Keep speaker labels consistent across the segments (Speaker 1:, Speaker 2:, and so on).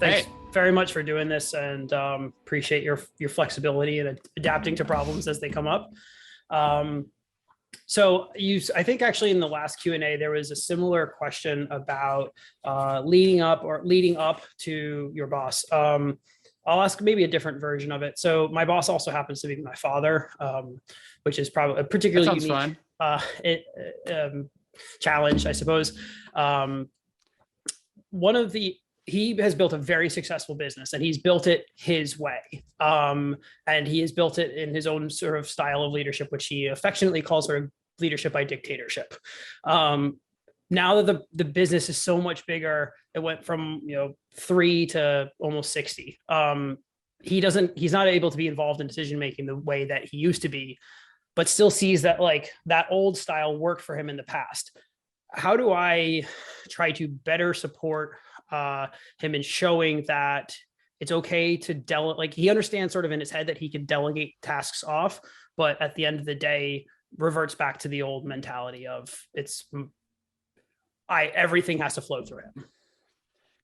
Speaker 1: Thanks
Speaker 2: Hey,
Speaker 1: very much for doing this, and appreciate your flexibility and adapting to problems as they come up. Um, I think actually in the last Q&A, there was a similar question about leading up to your boss. I'll ask maybe a different version of it. So my boss also happens to be my father, which is probably a
Speaker 2: that
Speaker 1: particularly
Speaker 2: sounds
Speaker 1: unique
Speaker 2: fun.
Speaker 1: uh, it, challenge, I suppose. One of the He has built a very successful business, and he's built it his way. And he has built it in his own sort of style of leadership, which he affectionately calls sort of leadership by dictatorship. Now that the business is so much bigger, it went from 3 to almost 60. He's not able to be involved in decision making the way that he used to be, but still sees that like that old style worked for him in the past. How do I try to better support him in showing that it's okay to delegate? Like, he understands sort of in his head that he can delegate tasks off, but at the end of the day reverts back to the old mentality of everything has to flow through him.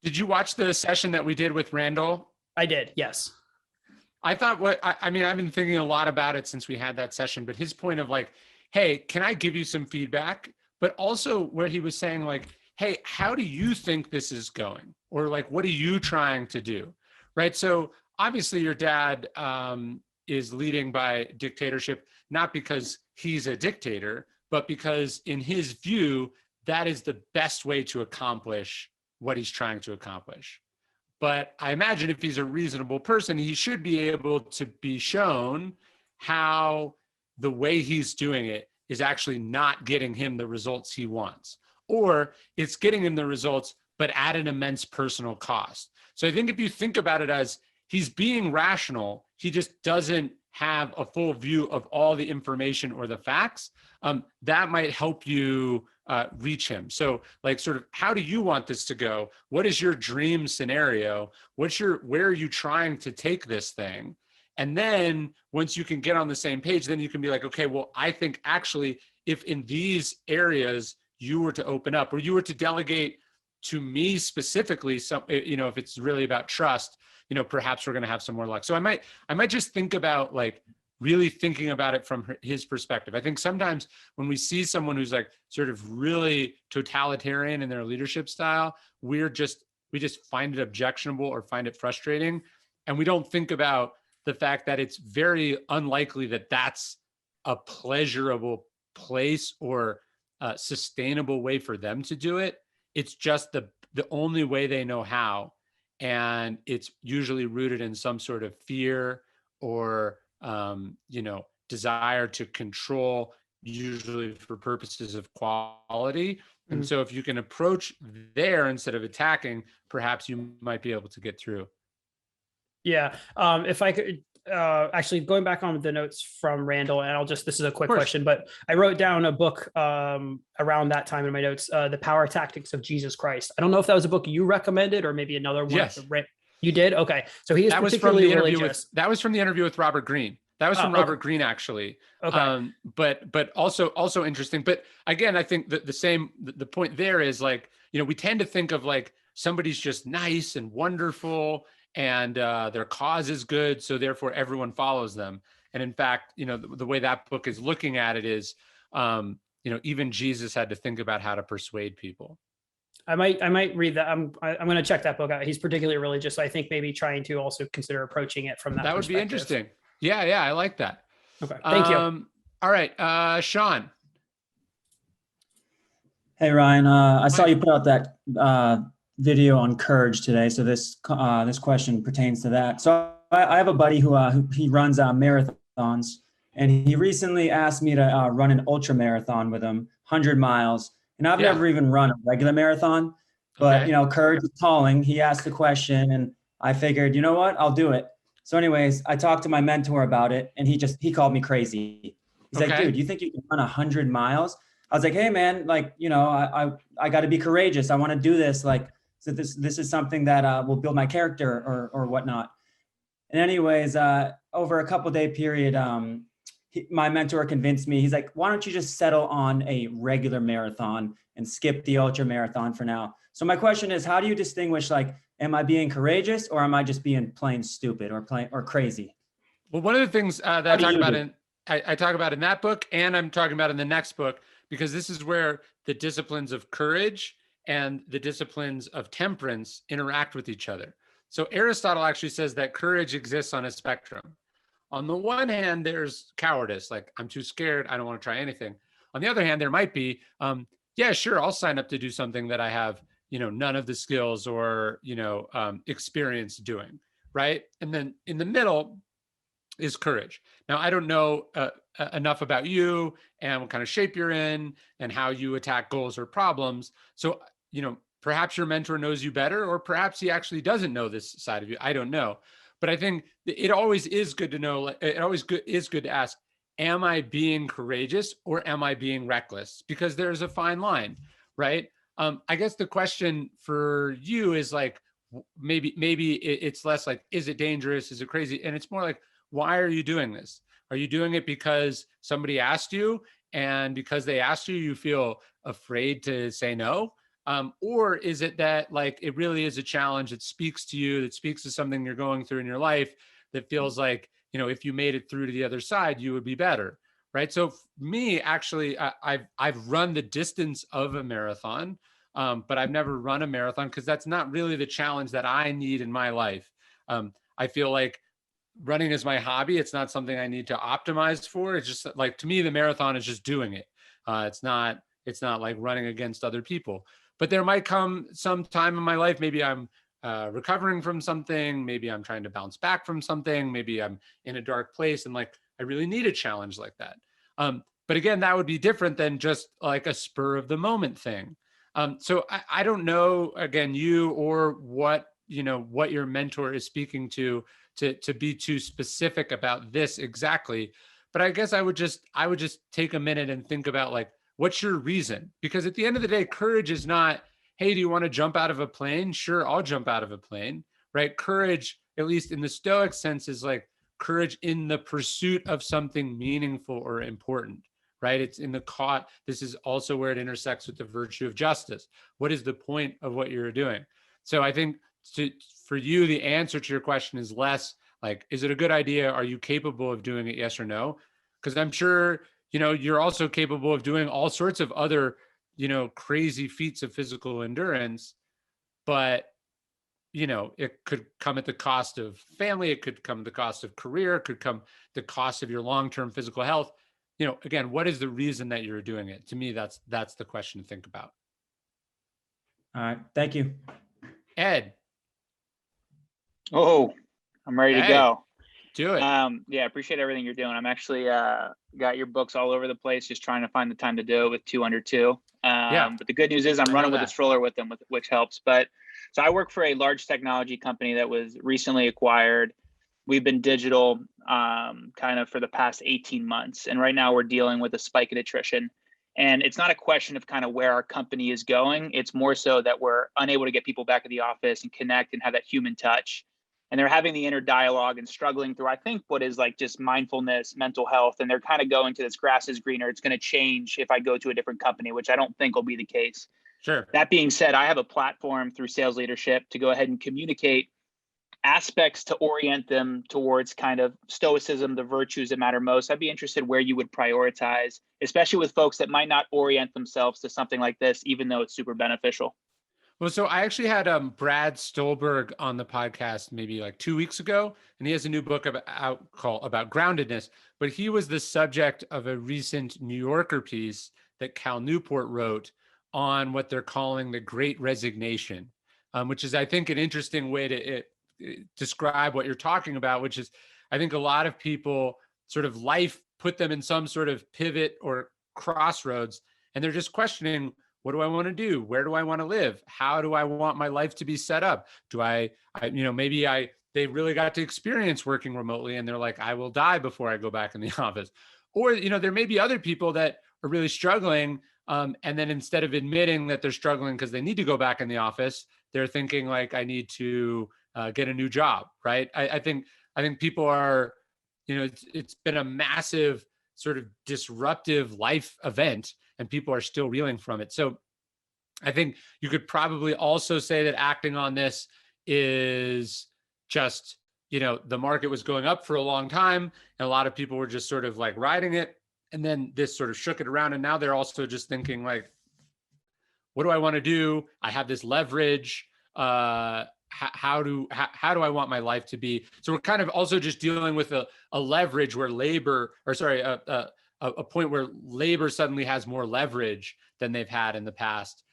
Speaker 2: Did you watch the session that we did with Randall?
Speaker 1: I did, yes.
Speaker 2: I thought I've been thinking a lot about it since we had that session, but his point of like, hey, can I give you some feedback? But also where he was saying like, hey, how do you think this is going? Or like, what are you trying to do? Right. So obviously your dad is leading by dictatorship, not because he's a dictator, but because in his view, that is the best way to accomplish what he's trying to accomplish. But I imagine if he's a reasonable person, he should be able to be shown how the way he's doing it is actually not getting him the results he wants, or it's getting him the results, but at an immense personal cost. So I think if you think about it as he's being rational, he just doesn't have a full view of all the information or the facts, that might help you reach him. So like sort of, how do you want this to go? What is your dream scenario? Where are you trying to take this thing? And then once you can get on the same page, then you can be like, okay, well, I think actually if in these areas you were to open up or you were to delegate to me specifically, if it's really about trust, perhaps we're going to have some more luck. So I might just think about like really thinking about it from his perspective. I think sometimes when we see someone who's like sort of really totalitarian in their leadership style, we just find it objectionable or find it frustrating. And we don't think about the fact that it's very unlikely that that's a pleasurable place or a sustainable way for them to do it. It's just the only way they know how. And it's usually rooted in some sort of fear or, desire to control, usually for purposes of quality. And
Speaker 1: Mhm.
Speaker 2: so if you can approach there instead of attacking, perhaps you might be able to get through.
Speaker 1: Yeah. If I could, actually going back on the notes from Randall, and this is a quick question, but I wrote down a book around that time in my notes, The Power Tactics of Jesus Christ. I don't know if that was a book you recommended or maybe another one.
Speaker 2: Yes.
Speaker 1: You did? Okay. So he is particularly religious.
Speaker 2: That was from the interview with Robert Greene. That was from Robert Greene, actually.
Speaker 1: Okay.
Speaker 2: But also interesting. But again, I think that the point there is like, we tend to think of like somebody's just nice and wonderful and their cause is good, so therefore everyone follows them. And in fact, the way that book is looking at it is, even Jesus had to think about how to persuade people.
Speaker 1: I might read that. I'm going to check that book out. He's particularly religious, so I think maybe trying to also consider approaching it from that.
Speaker 2: That would be interesting. Yeah, I like that.
Speaker 1: Okay, thank you.
Speaker 2: All right, Sean.
Speaker 3: Hey Ryan, I saw you put out that video on courage today, so this question pertains to that. So I have a buddy who he runs marathons, and he recently asked me to run an ultra marathon with him, 100 miles. And I've never even run a regular marathon, but courage is calling. He asked the question, and I figured, you know what, I'll do it. So anyways, I talked to my mentor about it, and he called me crazy. He's like, dude, you think you can run 100 miles? I was like, hey man, like, I got to be courageous. I want to do this. Like, so this is something that will build my character or whatnot. And anyways, over a couple day period, my mentor convinced me. He's like, why don't you just settle on a regular marathon and skip the ultra marathon for now? So my question is, how do you distinguish like am I being courageous or am I just being plain stupid or crazy?
Speaker 2: Well, one of the things that I
Speaker 3: How do
Speaker 2: talk
Speaker 3: you
Speaker 2: about
Speaker 3: do?
Speaker 2: I talk about in that book, and I'm talking about in the next book, because this is where the disciplines of courage and the disciplines of temperance interact with each other. So Aristotle actually says that courage exists on a spectrum. On the one hand, there's cowardice, like I'm too scared, I don't want to try anything. On the other hand, there might be, yeah, sure, I'll sign up to do something that I have, none of the skills or, experience doing, right? And then in the middle is courage. Now, I don't know enough about you and what kind of shape you're in and how you attack goals or problems. So, perhaps your mentor knows you better, or perhaps he actually doesn't know this side of you. I don't know. But I think it always is good to know, it always is good to ask, am I being courageous or am I being reckless? Because there's a fine line, right? I guess the question for you is like, maybe it's less like, is it dangerous? Is it crazy? And it's more like, why are you doing this? Are you doing it because somebody asked you, and because they asked you, you feel afraid to say no? Or is it that like it really is a challenge that speaks to you, that speaks to something you're going through in your life, that feels like, if you made it through to the other side, you would be better, right? So for me, actually, I've run the distance of a marathon, but I've never run a marathon because that's not really the challenge that I need in my life. I feel like running is my hobby. It's not something I need to optimize for. It's just like, to me, the marathon is just doing it. It's not like running against other people. But there might come some time in my life, maybe I'm recovering from something, maybe I'm trying to bounce back from something, maybe I'm in a dark place and like I really need a challenge like that. But again, that would be different than just like a spur of the moment thing. So I don't know, again, you or what your mentor is speaking to be too specific about this exactly. But I guess I would just take a minute and think about like, what's your reason? Because at the end of the day, courage is not, hey, do you want to jump out of a plane? Sure, I'll jump out of a plane, right? Courage, at least in the Stoic sense, is like courage in the pursuit of something meaningful or important, right? It's in the caught. This is also where it intersects with the virtue of justice. What is the point of what you're doing? So I think for you, the answer to your question is less like, is it a good idea? Are you capable of doing it? Yes or no? Because I'm sure, you're also capable of doing all sorts of other, crazy feats of physical endurance, but, it could come at the cost of family. It could come at the cost of career. It could come at the cost of your long-term physical health. Again, what is the reason that you're doing it? To me, that's the question to think about.
Speaker 3: All right. Thank you.
Speaker 2: Ed.
Speaker 4: Oh, I'm ready to
Speaker 2: Hey,
Speaker 4: go.
Speaker 2: do it.
Speaker 4: Yeah, appreciate everything you're doing. I'm actually got your books all over the place, just trying to find the time to do it with 2 under 2.
Speaker 2: Yeah.
Speaker 4: But the good news is I'm
Speaker 2: I know
Speaker 4: running with a
Speaker 2: that.
Speaker 4: stroller with them, which helps. But so I work for a large technology company that was recently acquired. We've been digital kind of for the past 18 months. And right now we're dealing with a spike in attrition. And it's not a question of kind of where our company is going. It's more so that we're unable to get people back at the office and connect and have that human touch. And they're having the inner dialogue and struggling through, I think, what is like just mindfulness, mental health. And they're kind of going to this grass is greener. It's going to change if I go to a different company, which I don't think will be the case.
Speaker 2: Sure.
Speaker 4: That being said, I have a platform through sales leadership to go ahead and communicate aspects to orient them towards kind of stoicism, the virtues that matter most. I'd be interested where you would prioritize, especially with folks that might not orient themselves to something like this, even though it's super beneficial.
Speaker 2: Well, so I actually had Brad Stolberg on the podcast maybe like 2 weeks ago, and he has a new book about groundedness. But he was the subject of a recent New Yorker piece that Cal Newport wrote on what they're calling the Great Resignation, which is, I think, an interesting way to describe what you're talking about. Which is, I think a lot of people sort of life put them in some sort of pivot or crossroads, and they're just questioning, what do I want to do? Where do I want to live? How do I want my life to be set up? Do they really got to experience working remotely and they're like, I will die before I go back in the office. Or, there may be other people that are really struggling. And then instead of admitting that they're struggling because they need to go back in the office, they're thinking like, I need to get a new job, right? I think people are, it's been a massive sort of disruptive life event, and people are still reeling from it. So I think you could probably also say that acting on this is just, the market was going up for a long time and a lot of people were just sort of like riding it. And then this sort of shook it around. And now they're also just thinking like, what do I want to do? I have this leverage. How do I want my life to be? So we're kind of also just dealing with a leverage where a point where labor suddenly has more leverage than they've had in the past,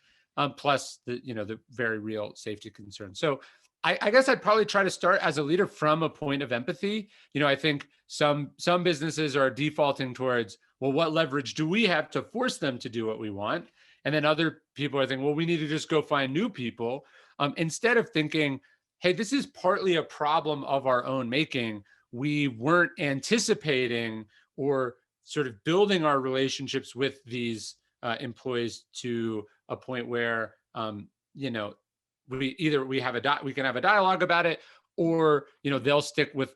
Speaker 2: plus the very real safety concerns. So I guess I'd probably try to start as a leader from a point of empathy. I think some businesses are defaulting towards, well, what leverage do we have to force them to do what we want? And then other people are thinking, well, we need to just go find new people. Instead of thinking, hey, this is partly a problem of our own making. We weren't anticipating or sort of building our relationships with these employees to a point where, we can have a dialogue about it, or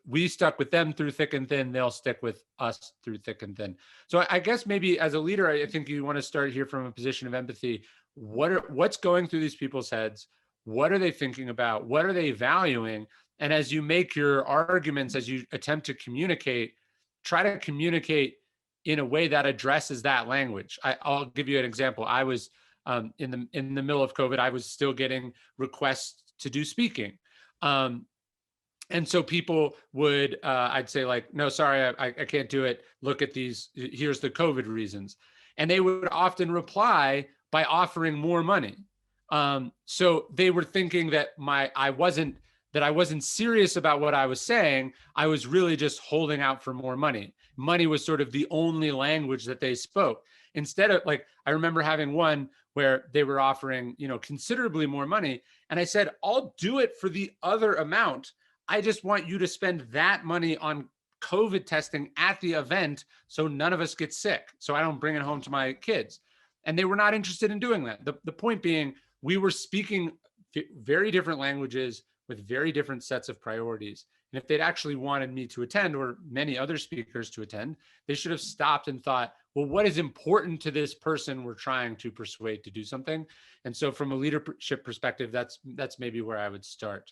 Speaker 2: we stuck with them through thick and thin, they'll stick with us through thick and thin. So I guess maybe as a leader, I think you want to start here from a position of empathy. What's going through these people's heads? What are they thinking about? What are they valuing? And as you make your arguments, as you attempt to communicate, try to communicate in a way that addresses that language. I'll give you an example. I was in the middle of COVID, I was still getting requests to do speaking. And so people would, I'd say like, no, sorry, I can't do it. Look at these, here's the COVID reasons. And they would often reply by offering more money. So they were thinking that I wasn't serious about what I was saying. I was really just holding out for more money. Money was sort of the only language that they spoke. Instead of like, I remember having one where they were offering, considerably more money. And I said, I'll do it for the other amount. I just want you to spend that money on COVID testing at the event so none of us get sick, so I don't bring it home to my kids. And they were not interested in doing that. The point being, we were speaking very different languages with very different sets of priorities. And if they'd actually wanted me to attend, or many other speakers to attend, they should have stopped and thought, well, what is important to this person we're trying to persuade to do something? And so from a leadership perspective, that's maybe where I would start.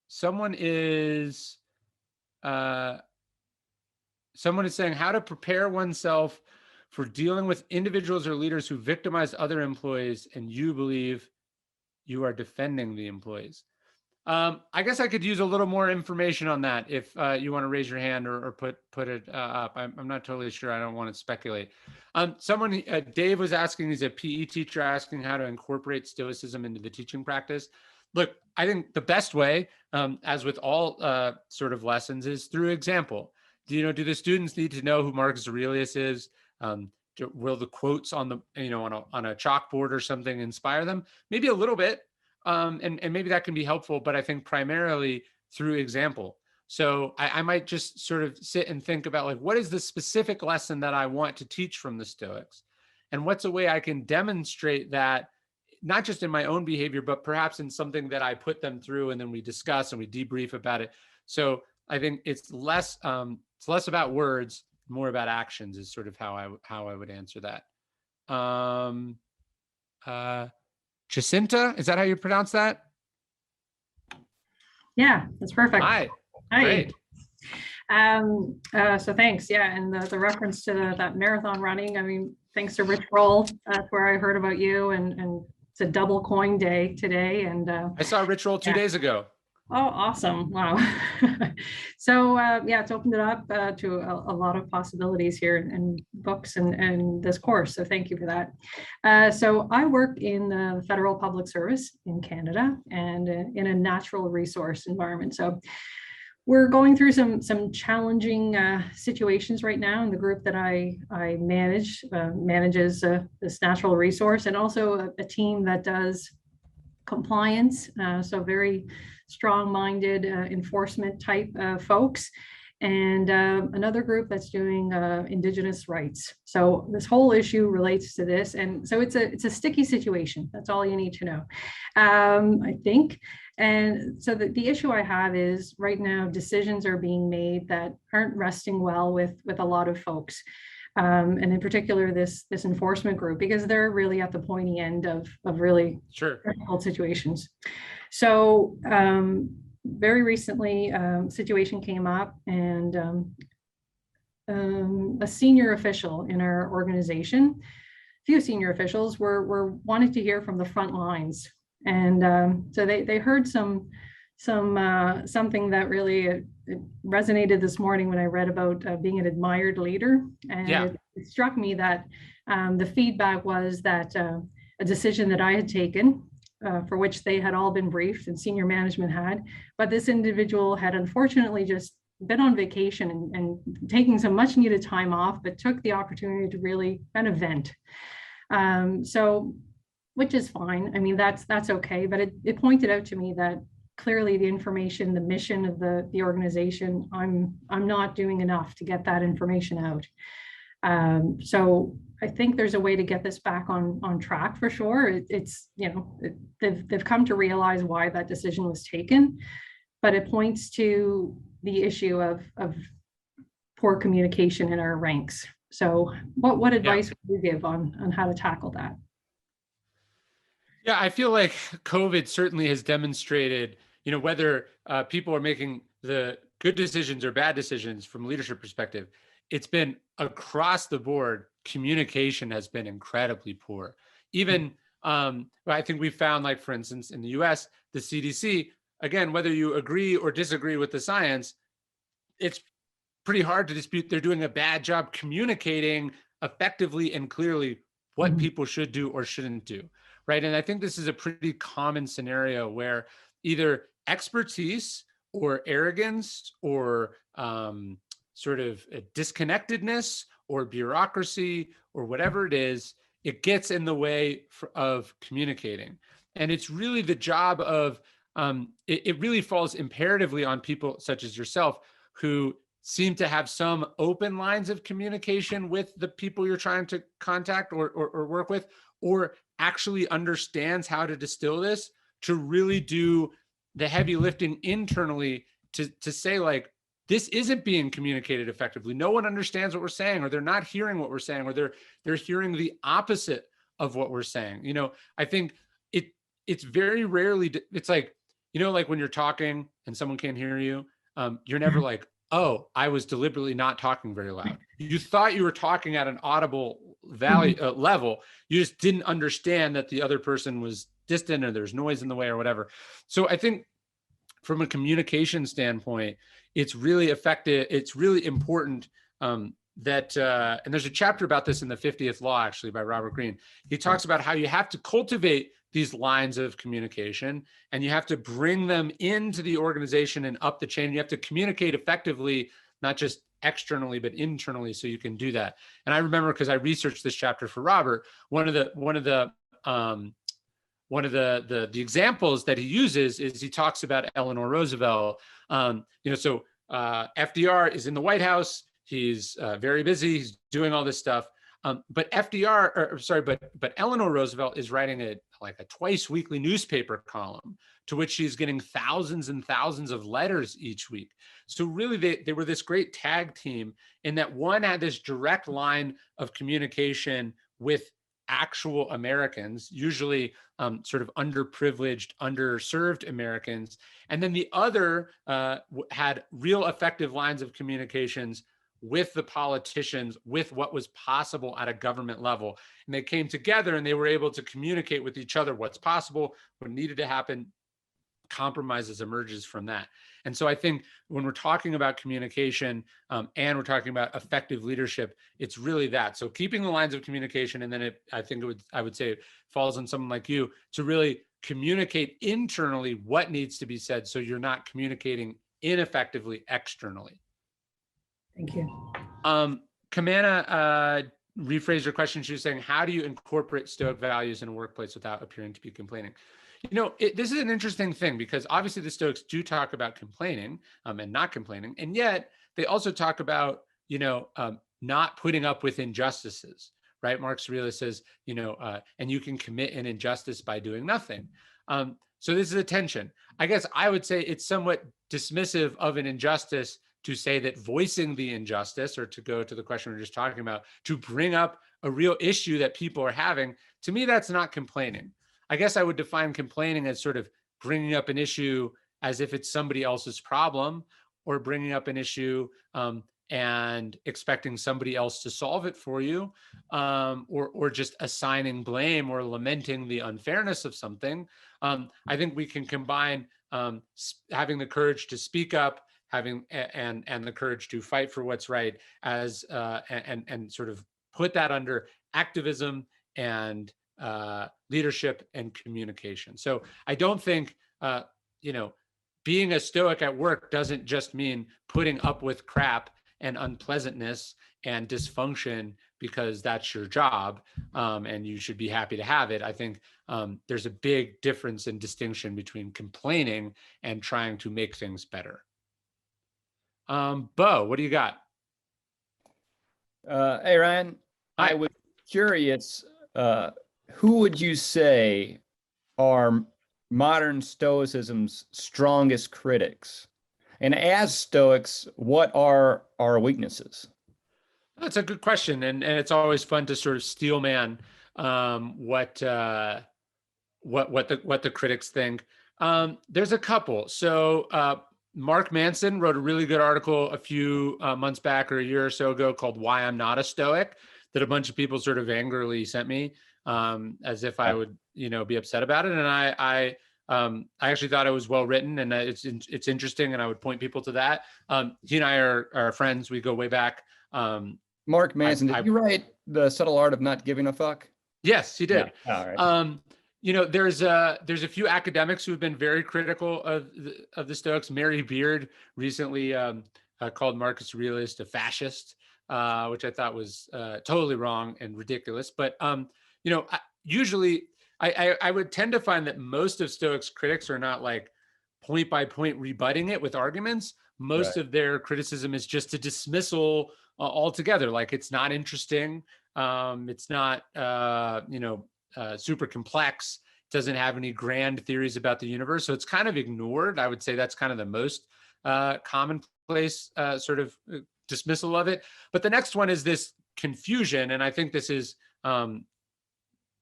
Speaker 2: Someone is saying how to prepare oneself for dealing with individuals or leaders who victimize other employees, and you believe you are defending the employees. I guess I could use a little more information on that if you want to raise your hand or put it up. I'm not totally sure. I don't want to speculate. Dave was asking, he's a PE teacher, asking how to incorporate Stoicism into the teaching practice. Look, I think the best way, as with all sort of lessons, is through example. Do the students need to know who Marcus Aurelius is? Will the quotes on the on a chalkboard or something inspire them? Maybe a little bit, and maybe that can be helpful. But I think primarily through example. So I might just sort of sit and think about like, what is the specific lesson that I want to teach from the Stoics, and what's a way I can demonstrate that, not just in my own behavior, but perhaps in something that I put them through, and then we discuss and we debrief about it. So I think it's less about words, more about actions is sort of how I would answer that. Jacinta, is that how you pronounce that?
Speaker 5: Yeah, that's perfect.
Speaker 2: Hi.
Speaker 5: Great. So thanks. Yeah, and the reference to that marathon running, I mean, thanks to Rich Roll, that's where I heard about you, and it's a double coin day today. And
Speaker 2: I saw Rich Roll 2 days ago.
Speaker 5: Oh, awesome. Wow. So yeah, it's opened it up to a lot of possibilities here in books and this course. So thank you for that. So I work in the federal public service in Canada and in a natural resource environment. So we're going through some challenging situations right now, and the group that I manage manages this natural resource, and also a team that does compliance, so very strong-minded enforcement type folks, and another group that's doing Indigenous rights. So this whole issue relates to this, and so it's a sticky situation. That's all you need to know, I think. And so the issue I have is right now decisions are being made that aren't resting well with a lot of folks. And in particular, this enforcement group, because they're really at the pointy end of really
Speaker 2: Sure.
Speaker 5: difficult situations. So very recently, situation came up, and a senior official in our organization, a few senior officials were wanting to hear from the front lines. And so they heard something that really it resonated this morning when I read about being an admired leader. And
Speaker 2: Yeah.
Speaker 5: it struck me that the feedback was that a decision that I had taken, for which they had all been briefed and senior management had, but this individual had unfortunately just been on vacation and taking some much needed time off, but took the opportunity to really kind of vent. So, which is fine. I mean, that's okay. But it pointed out to me that clearly the information, the mission of the organization, I'm not doing enough to get that information out. So I think there's a way to get this back on track for sure. It's, they've come to realize why that decision was taken, but it points to the issue of poor communication in our ranks. So what advice would you give on how to tackle that?
Speaker 2: Yeah, I feel like COVID certainly has demonstrated, whether people are making the good decisions or bad decisions from a leadership perspective, it's been across the board. Communication has been incredibly poor. Even I think we found, like, for instance, in the US, the CDC, again, whether you agree or disagree with the science, it's pretty hard to dispute they're doing a bad job communicating effectively and clearly what people should do or shouldn't do, right? And I think this is a pretty common scenario where either expertise or arrogance or sort of a disconnectedness or bureaucracy or whatever it is, it gets in the way of communicating. And it's really the job of, it really falls imperatively on people such as yourself who seem to have some open lines of communication with the people you're trying to contact or work with, or actually understands how to distill this to really do the heavy lifting internally to say, like, this isn't being communicated effectively. No one understands what we're saying, or they're not hearing what we're saying, or they're hearing the opposite of what we're saying. I think it's very rarely, it's like, like when you're talking and someone can't hear you, you're never like, oh, I was deliberately not talking very loud. You thought you were talking at an audible value level. You just didn't understand that the other person was distant or there's noise in the way or whatever. So I think from a communication standpoint, it's really effective. It's really important that, and there's a chapter about this in the 50th Law, actually, by Robert Greene. He talks about how you have to cultivate these lines of communication and you have to bring them into the organization and up the chain. You have to communicate effectively, not just externally, but internally, so you can do that. And I remember, because I researched this chapter for Robert, one of the examples that he uses is he talks about Eleanor Roosevelt. So FDR is in the White House. He's very busy. He's doing all this stuff. But Eleanor Roosevelt is writing a twice weekly newspaper column to which she's getting thousands and thousands of letters each week. So really they were this great tag team in that one had this direct line of communication with actual Americans, usually sort of underprivileged, underserved Americans. And then the other had real effective lines of communications with the politicians, with what was possible at a government level. And they came together and they were able to communicate with each other what's possible, what needed to happen. Compromises emerges from that. And so I think when we're talking about communication and we're talking about effective leadership, it's really that. So keeping the lines of communication, and then I would say it falls on someone like you to really communicate internally what needs to be said, so you're not communicating ineffectively externally.
Speaker 5: Thank you.
Speaker 2: Kamana rephrased her question. She was saying, how do you incorporate Stoic values in a workplace without appearing to be complaining? This is an interesting thing, because obviously the Stoics do talk about complaining and not complaining. And yet they also talk about, not putting up with injustices, right? Marcus Aurelius says, and you can commit an injustice by doing nothing. So this is a tension. I guess I would say it's somewhat dismissive of an injustice to say that voicing the injustice, or to go to the question we were just talking about, to bring up a real issue that people are having, to me, that's not complaining. I guess I would define complaining as sort of bringing up an issue as if it's somebody else's problem, or bringing up an issue and expecting somebody else to solve it for you, or just assigning blame or lamenting the unfairness of something. I think we can combine having the courage to speak up, having and the courage to fight for what's right, as and sort of put that under activism and leadership and communication. So I don't think being a Stoic at work doesn't just mean putting up with crap and unpleasantness and dysfunction because that's your job, and you should be happy to have it. I think there's a big difference and distinction between complaining and trying to make things better. Bo, what do you got?
Speaker 6: Hey, Ryan.
Speaker 2: Hi.
Speaker 6: I was curious, who would you say are modern Stoicism's strongest critics? And as Stoics, what are our weaknesses?
Speaker 2: That's a good question, and it's always fun to sort of steelman what the critics think. There's a couple. So Mark Manson wrote a really good article a few months back, or a year or so ago, called "Why I'm Not a Stoic," that a bunch of people sort of angrily sent me, as if I would be upset about it. And I actually thought it was well written, and it's interesting, and I would point people to that. He and I are friends. We go way back.
Speaker 6: Mark Manson, did you write The Subtle Art of Not Giving a Fuck?
Speaker 2: Yes, he did.
Speaker 6: Yeah. All right.
Speaker 2: There's a few academics who have been very critical of the Stoics. Mary Beard recently called Marcus Aurelius a fascist, which I thought was totally wrong and ridiculous. But usually I would tend to find that most of Stoics critics are not like point by point rebutting it with arguments. Most of their criticism is just a dismissal altogether. Like, it's not interesting. It's not super complex. It doesn't have any grand theories about the universe. So it's kind of ignored. I would say that's kind of the most commonplace sort of dismissal of it. But the next one is this confusion. And I think this is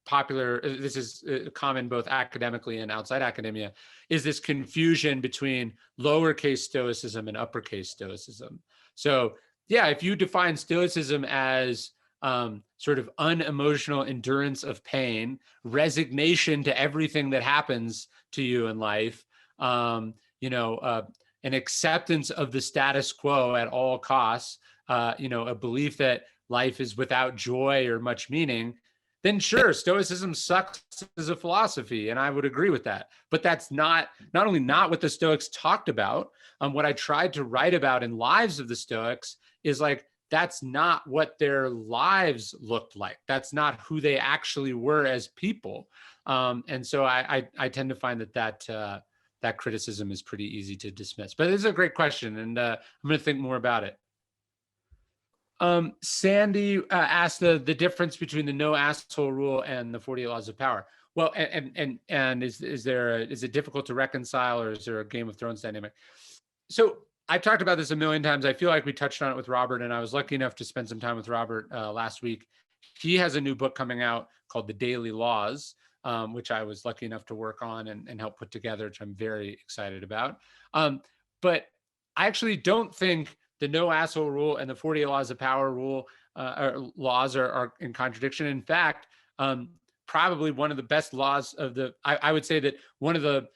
Speaker 2: popular. This is common both academically and outside academia, is this confusion between lowercase Stoicism and uppercase Stoicism. So yeah, if you define Stoicism as sort of unemotional endurance of pain, resignation to everything that happens to you in life, an acceptance of the status quo at all costs, a belief that life is without joy or much meaning, then sure, Stoicism sucks as a philosophy, and I would agree with that. But that's not only not what the Stoics talked about. What I tried to write about in Lives of the Stoics is like, that's not what their lives looked like. That's not who they actually were as people. And so I tend to find that criticism is pretty easy to dismiss. But this is a great question, and I'm going to think more about it. Sandy asked the difference between the no asshole rule and the 48 laws of power. Well, and is it difficult to reconcile, or is there a Game of Thrones dynamic? So I've talked about this a million times. I feel like we touched on it with Robert, and I was lucky enough to spend some time with Robert last week. He has a new book coming out called The Daily Laws, which I was lucky enough to work on and help put together, which I'm very excited about. But I actually don't think the no asshole rule and the 48 laws of power rule laws are in contradiction. In fact, probably one of the best laws of I would say that one of the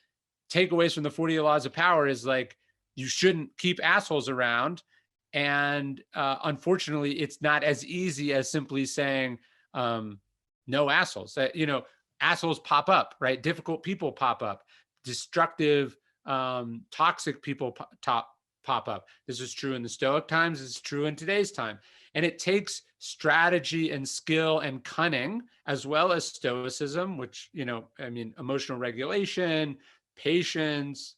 Speaker 2: takeaways from the 48 laws of power is like, you shouldn't keep assholes around. And unfortunately, it's not as easy as simply saying no assholes. Assholes pop up, right? Difficult people pop up. Destructive, toxic people pop up. This was true in the Stoic times. It's true in today's time. And it takes strategy and skill and cunning, as well as Stoicism, which, emotional regulation, patience,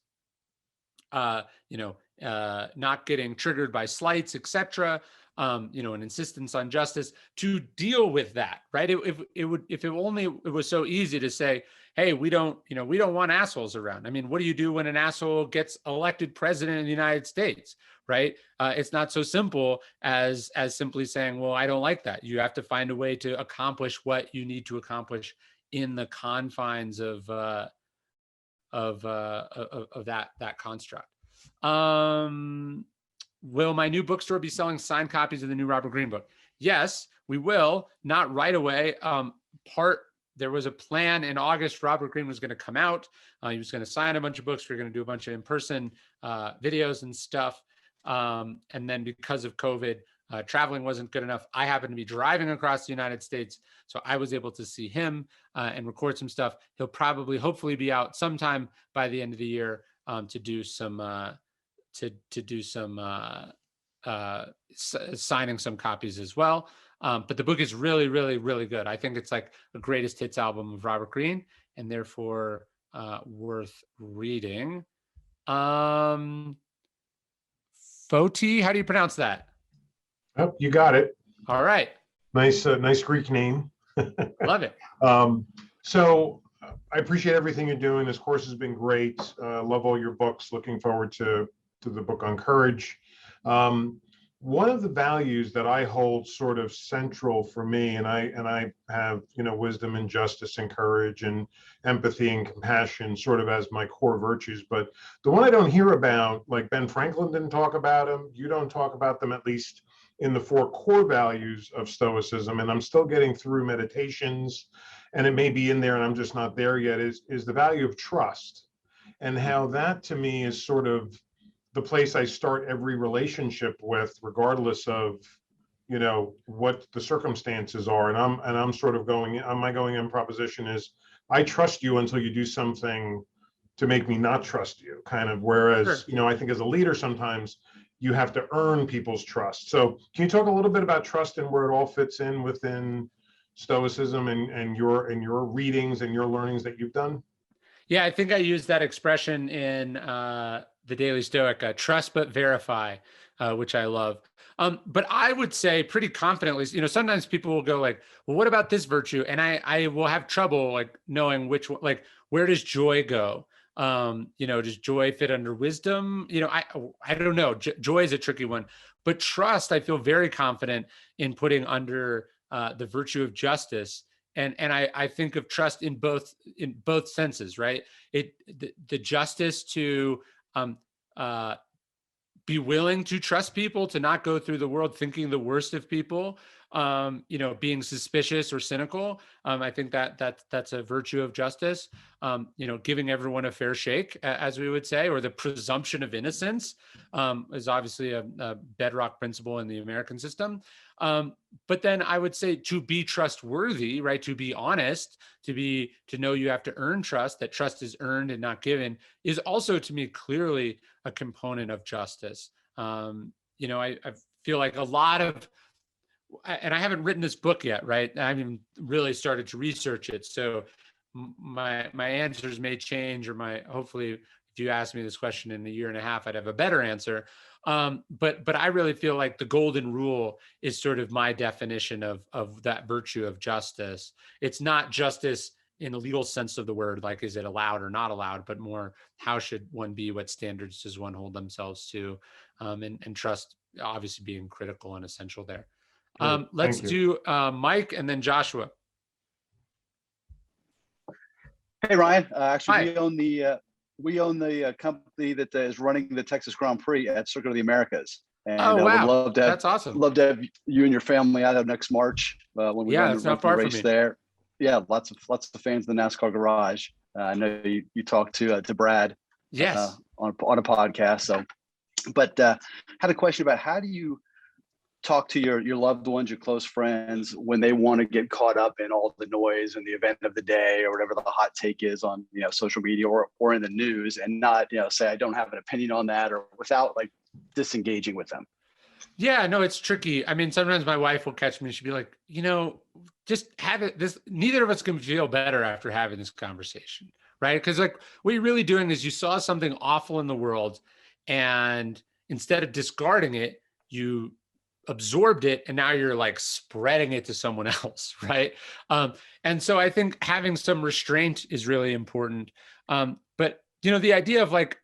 Speaker 2: not getting triggered by slights, etc. An insistence on justice to deal with that, right? If it was so easy to say, hey, we don't want assholes around. I mean, what do you do when an asshole gets elected president of the United States, right? It's not so simple as simply saying, well, I don't like that. You have to find a way to accomplish what you need to accomplish in the confines of that construct. Will my new bookstore be selling signed copies of the new Robert Greene book? Yes, we will. Not right away. There was a plan in August. Robert Greene was going to come out. He was going to sign a bunch of books. We were going to do a bunch of in-person videos and stuff. And then because of COVID, traveling wasn't good enough. I happened to be driving across the United States, so I was able to see him and record some stuff. He'll probably, hopefully, be out sometime by the end of the year to do some signing some copies as well. But the book is really, really, really good. I think it's like a greatest hits album of Robert Greene, and therefore worth reading. Foti, how do you pronounce that?
Speaker 7: Oh, you got it.
Speaker 2: All right.
Speaker 7: Nice Greek name.
Speaker 2: Love it.
Speaker 7: So I appreciate everything you're doing. This course has been great. Love all your books. Looking forward to the book on courage. One of the values that I hold sort of central for me, and I have, wisdom and justice and courage and empathy and compassion sort of as my core virtues. But the one I don't hear about, like Ben Franklin didn't talk about them, you don't talk about them, at least in the 4 core values of Stoicism, and I'm still getting through meditations, and it may be in there and I'm just not there yet, is the value of trust, and how that to me is sort of the place I start every relationship with, regardless of, what the circumstances are. And I'm sort of my going in proposition is, I trust you until you do something to make me not trust you, kind of. Whereas,
Speaker 2: Sure.
Speaker 7: I think as a leader, sometimes you have to earn people's trust. So can you talk a little bit about trust and where it all fits in within Stoicism and your readings and your learnings that you've done?
Speaker 2: Yeah, I think I used that expression in the Daily Stoic, trust but verify, which I love. But I would say pretty confidently, sometimes people will go like, well, what about this virtue? And I will have trouble like knowing which one, like, where does joy go? Does joy fit under wisdom? I don't know. Joy is a tricky one, but trust, I feel very confident in putting under the virtue of justice. And I think of trust in both senses, right? The justice to be willing to trust people, to not go through the world thinking the worst of people, being suspicious or cynical. I think that's a virtue of justice. Giving everyone a fair shake, as we would say, or the presumption of innocence is obviously a bedrock principle in the American system. But then I would say to be trustworthy, right? To be honest, to know you have to earn trust, that trust is earned and not given, is also to me clearly a component of justice. I feel like a lot of, and I haven't written this book yet, right? I haven't really started to research it. So my answers may change, or hopefully if you ask me this question in a year and a half, I'd have a better answer. But I really feel like the golden rule is sort of my definition of that virtue of justice. It's not justice in the legal sense of the word, like, is it allowed or not allowed, but more, how should one be? What standards does one hold themselves to? And trust obviously being critical and essential there. Let's do Mike and then Joshua.
Speaker 8: Hey, Ryan. Actually,
Speaker 2: Hi.
Speaker 8: we own the company that is running the Texas Grand Prix at Circuit of the Americas. And
Speaker 2: wow.
Speaker 8: would love to have,
Speaker 2: that's awesome.
Speaker 8: Love to have you and your family out next March when we run the race there. Yeah, lots of fans in the NASCAR garage. I know you talked to Brad.
Speaker 2: Yes.
Speaker 8: On a podcast. So, but had a question about how do you talk to your loved ones, your close friends, when they want to get caught up in all the noise and the event of the day or whatever the hot take is on social media or in the news, and not say I don't have an opinion on that, or without like disengaging with them?
Speaker 2: Yeah, no, it's tricky. I mean, sometimes my wife will catch me and she'll be like, just have it. Neither of us can feel better after having this conversation, right? Because like what you're really doing is you saw something awful in the world, and instead of discarding it, you absorbed it and now you're like spreading it to someone else, right? And so I think having some restraint is really important. But the idea of like,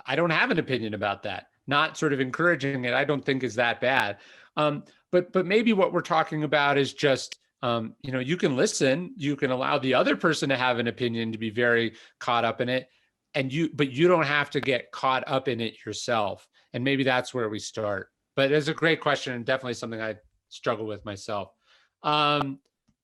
Speaker 2: I don't have an opinion about that, not sort of encouraging it, I don't think is that bad. But maybe what we're talking about is just, you can listen, you can allow the other person to have an opinion, to be very caught up in it, but you don't have to get caught up in it yourself. And maybe that's where we start. But it's a great question and definitely something I struggle with myself.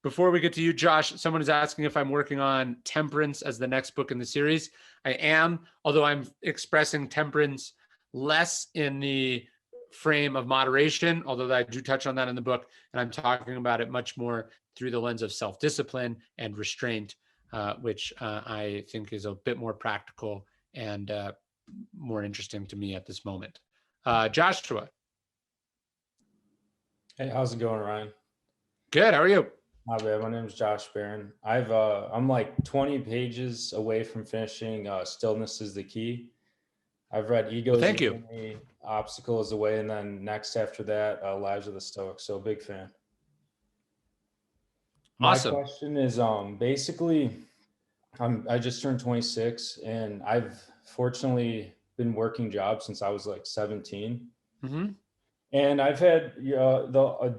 Speaker 2: Before we get to you, Josh, someone is asking if I'm working on Temperance as the next book in the series. I am, although I'm expressing temperance less in the frame of moderation, although I do touch on that in the book, and I'm talking about it much more through the lens of self-discipline and restraint, which I think is a bit more practical and more interesting to me at this moment. Joshua.
Speaker 9: Hey, how's it going, Ryan?
Speaker 2: Good. How are you?
Speaker 9: Not bad. My name is Josh Barron. I'm like 20 pages away from finishing Stillness is the Key. I've read Ego is
Speaker 2: Thank
Speaker 9: the
Speaker 2: you.
Speaker 9: Enemy, Obstacle is the Way, and then next after that, Lives of the Stoics. So big fan.
Speaker 2: Awesome.
Speaker 9: My question is basically, I just turned 26 and I've fortunately been working jobs since I was like 17.
Speaker 2: Mm-hmm.
Speaker 9: And I've had a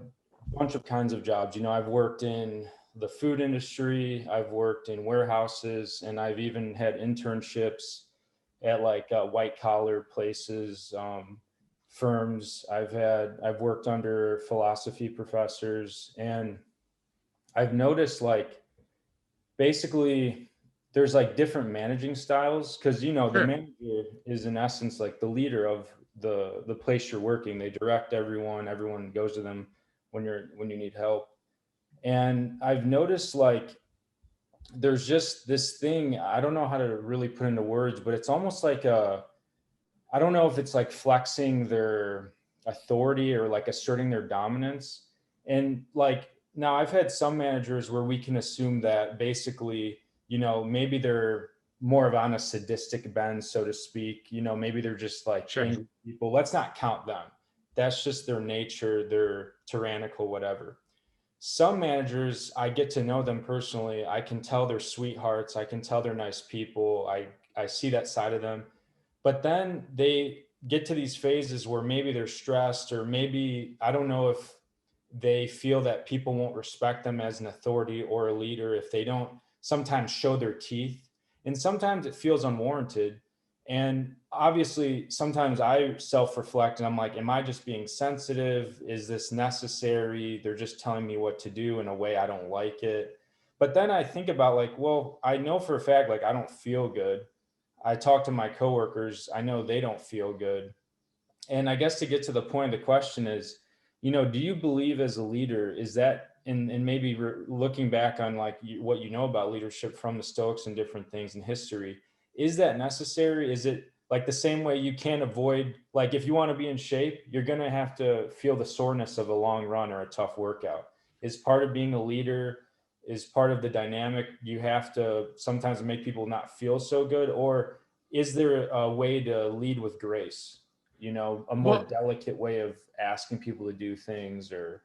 Speaker 9: bunch of kinds of jobs. I've worked in the food industry, I've worked in warehouses, and I've even had internships at like white collar places, firms. I've worked under philosophy professors, and I've noticed like basically there's like different managing styles because the manager is in essence like the leader of the place you're working. They direct everyone goes to them when you need help. And I've noticed like there's just this thing, I don't know how to really put into words, but it's almost like I don't know if it's like flexing their authority or like asserting their dominance. And like now I've had some managers where we can assume that basically, maybe they're more of on a sadistic bend, so to speak. Maybe they're just like angry people. Let's not count them. That's just their nature. They're tyrannical, whatever. Some managers, I get to know them personally. I can tell they're sweethearts. I can tell they're nice people. I see that side of them. But then they get to these phases where maybe they're stressed, or maybe, I don't know if they feel that people won't respect them as an authority or a leader if they don't sometimes show their teeth. And sometimes it feels unwarranted. And obviously, sometimes I self-reflect and I'm like, am I just being sensitive? Is this necessary? They're just telling me what to do in a way I don't like it. But then I think about like, well, I know for a fact, like, I don't feel good. I talk to my coworkers. I know they don't feel good. And I guess to get to the point of the question is, do you believe as a leader, is that, and maybe looking back on like what you know about leadership from the Stoics and different things in history, is that necessary? Is it like the same way you can't avoid, like if you want to be in shape, you're going to have to feel the soreness of a long run or a tough workout? Is part of being a leader, is part of the dynamic, you have to sometimes make people not feel so good? Or is there a way to lead with grace? A more delicate way of asking people to do things? Or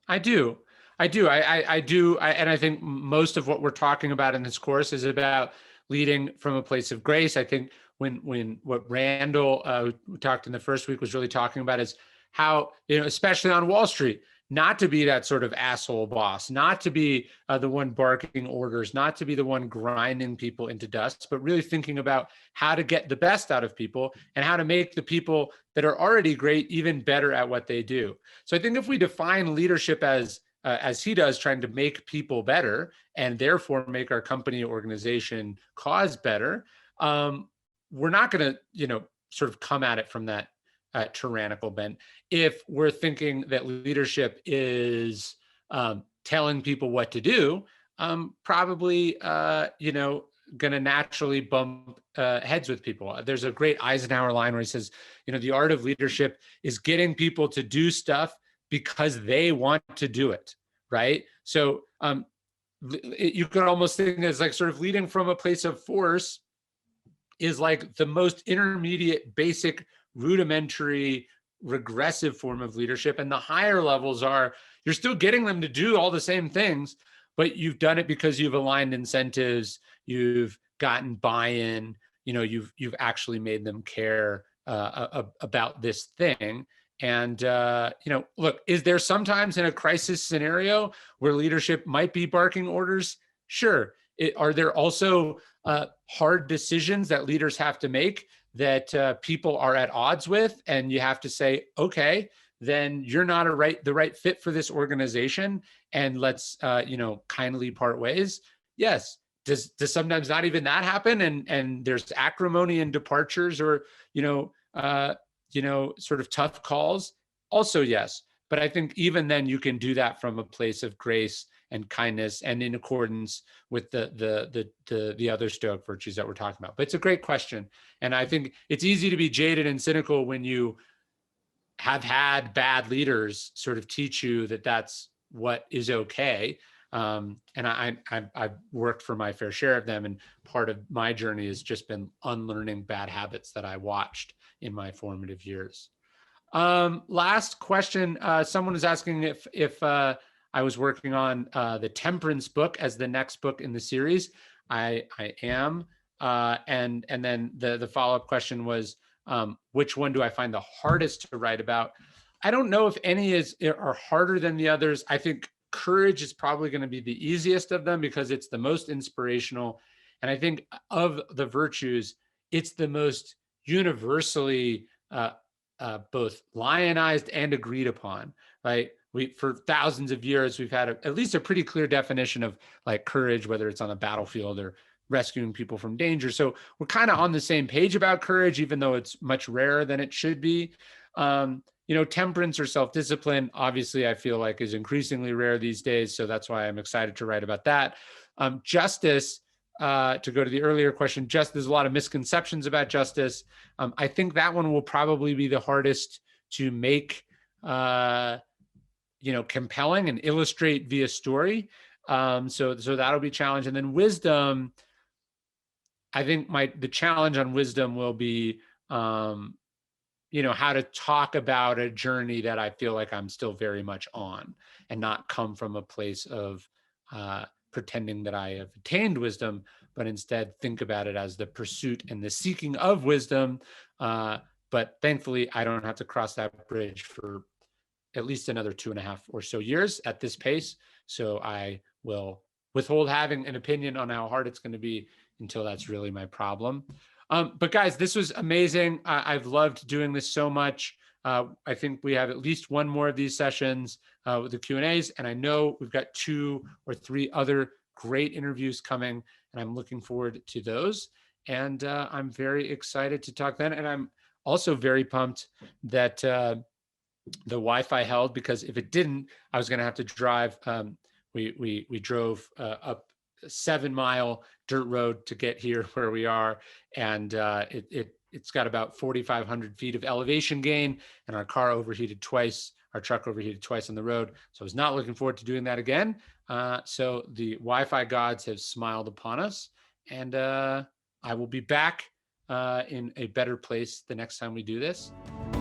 Speaker 2: I do. I do. And I think most of what we're talking about in this course is about leading from a place of grace. I think when what Randall who talked in the first week was really talking about is how, especially on Wall Street, not to be that sort of asshole boss, not to be the one barking orders, not to be the one grinding people into dust, but really thinking about how to get the best out of people and how to make the people that are already great even better at what they do. So I think if we define leadership as he does, trying to make people better and therefore make our company organization cause better, we're not going to, sort of come at it from that tyrannical bent. If we're thinking that leadership is telling people what to do, probably, going to naturally bump heads with people. There's a great Eisenhower line where he says, the art of leadership is getting people to do stuff because they want to do it, right? So you could almost think as like sort of leading from a place of force is like the most intermediate, basic, rudimentary regressive form of leadership. And the higher levels are, you're still getting them to do all the same things, but you've done it because you've aligned incentives, you've gotten buy-in, you've actually made them care about this thing. And, look, is there sometimes in a crisis scenario where leadership might be barking orders? Sure. Are there also hard decisions that leaders have to make that people are at odds with? And you have to say, okay, then you're not the right fit for this organization. And let's, kindly part ways. Yes. Does sometimes not even that happen? And there's acrimony and departures or, sort of tough calls? Also, yes. But I think even then you can do that from a place of grace and kindness and in accordance with the other Stoic virtues that we're talking about. But it's a great question. And I think it's easy to be jaded and cynical when you have had bad leaders sort of teach you that that's what is okay. And I've worked for my fair share of them. And part of my journey has just been unlearning bad habits that I watched in my formative years. Last question. Someone was asking if I was working on the Temperance book as the next book in the series. I am. And then the follow-up question was, which one do I find the hardest to write about? I don't know if any are harder than the others. I think courage is probably going to be the easiest of them because it's the most inspirational. And I think of the virtues, it's the most universally both lionized and agreed upon, right? For thousands of years, we've had at least a pretty clear definition of like courage, whether it's on the battlefield or rescuing people from danger. So we're kind of on the same page about courage, even though it's much rarer than it should be. Temperance or self-discipline, obviously, I feel like is increasingly rare these days. So that's why I'm excited to write about that. Justice, to go to the earlier question, there's a lot of misconceptions about justice. I think that one will probably be the hardest to make, compelling and illustrate via story. So that'll be a challenge. And then wisdom, I think the challenge on wisdom will be, how to talk about a journey that I feel like I'm still very much on and not come from a place of pretending that I have attained wisdom, but instead think about it as the pursuit and the seeking of wisdom. But thankfully, I don't have to cross that bridge for at least another 2.5 or so years at this pace. So I will withhold having an opinion on how hard it's going to be until that's really my problem. But guys, this was amazing. I've loved doing this so much. I think we have at least one more of these sessions with the Q&As, and I know we've got 2 or 3 other great interviews coming, and I'm looking forward to those. And I'm very excited to talk then. And I'm also very pumped that the Wi-Fi held, because if it didn't, I was going to have to drive. We drove up a 7-mile dirt road to get here where we are, and it's got about 4,500 feet of elevation gain, and our truck overheated twice on the road. So I was not looking forward to doing that again. So the Wi-Fi gods have smiled upon us, and I will be back in a better place the next time we do this.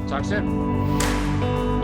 Speaker 2: Talk soon.